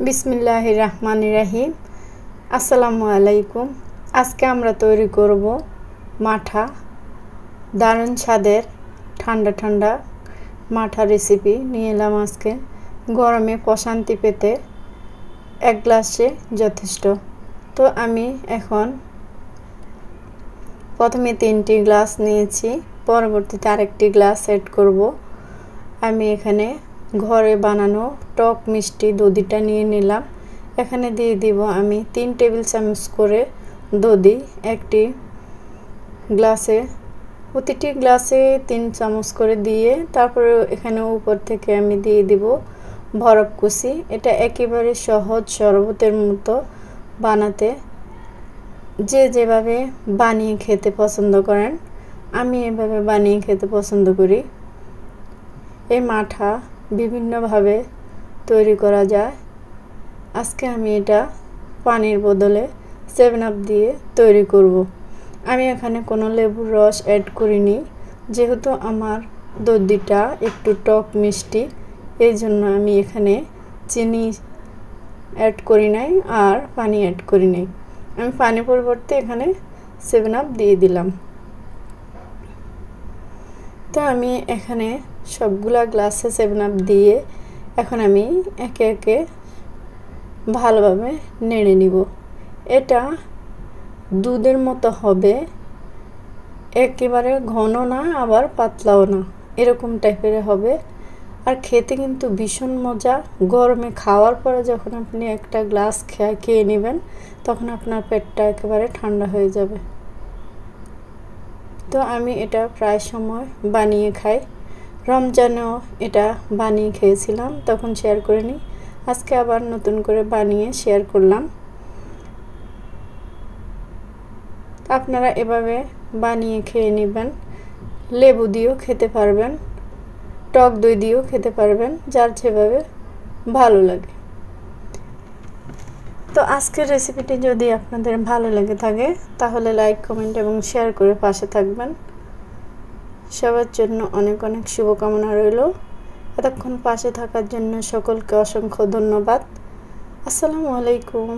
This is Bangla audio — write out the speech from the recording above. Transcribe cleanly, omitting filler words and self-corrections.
বিসমিল্লাহির রহমানির রহিম। আসসালামু আলাইকুম। আজকে আমরা তৈরি করব মাঠা, দারুণ স্বাদের ঠান্ডা ঠান্ডা মাঠা রেসিপি নিয়ে এলাম আজকে। গরমে প্রশান্তি পেতে এক গ্লাসে যথেষ্ট। তো আমি এখন প্রথমে 3টি গ্লাস নিয়েছি, পরবর্তীতে আরেকটি গ্লাস অ্যাড করব। আমি এখানে ঘরে বানানো টক মিষ্টি দধিটা নিয়ে নিলাম। এখানে দিয়ে দিব আমি 3 টেবিল চামচ করে দধি। একটি গ্লাসে, প্রতিটি গ্লাসে 3 চামচ করে দিয়ে তারপরে এখানে উপর থেকে আমি দিয়ে দিব বরফ কুচি। এটা একেবারে সহজ শরবতের মতো বানাতে, যে যেভাবে বানিয়ে খেতে পছন্দ করেন, আমি এভাবে বানিয়ে খেতে পছন্দ করি। এই মাঠা বিভিন্নভাবে তৈরি করা যায়। আজকে আমি এটা পানির বদলে 7 আপ দিয়ে তৈরি করব। আমি এখানে কোনো লেবুর রস অ্যাড করিনি, যেহেতু আমার দধিটা একটু টক মিষ্টি, এই জন্য আমি এখানে চিনি অ্যাড করি নাই আর পানি অ্যাড করি নাই। আমি পানির পরিবর্তে এখানে 7 আপ দিয়ে দিলাম। তো আমি এখানে সবগুলা গ্লাসে 7 আপ দিয়ে এখন আমি একে একে ভালোভাবে নেড়ে নিব। এটা দুধের মতো হবে, একেবারে ঘন না আবার পাতলাও না, এরকম টাইপের হবে। আর খেতে কিন্তু ভীষণ মজা। গরমে খাওয়ার পরে যখন আপনি একটা গ্লাস খেয়ে নেবেন, তখন আপনার পেটটা একেবারে ঠান্ডা হয়ে যাবে। তো আমি এটা প্রায় সময় বানিয়ে খাই। রমজানেও এটা বানিয়ে খেয়েছিলাম, তখন শেয়ার করে নিই। আজকে আবার নতুন করে বানিয়ে শেয়ার করলাম। আপনারা এভাবে বানিয়ে খেয়ে নেবেন। লেবু দিয়েও খেতে পারবেন, টক দই দিয়েও খেতে পারবেন, যার যেভাবে ভালো লাগে। তো আজকের রেসিপিটি যদি আপনাদের ভালো লেগে থাকে, তাহলে লাইক, কমেন্ট এবং শেয়ার করে পাশে থাকবেন। সবার জন্য অনেক অনেক শুভকামনা রইল। এতক্ষণ পাশে থাকার জন্য সকলকে অসংখ্য ধন্যবাদ। আসসালামু আলাইকুম।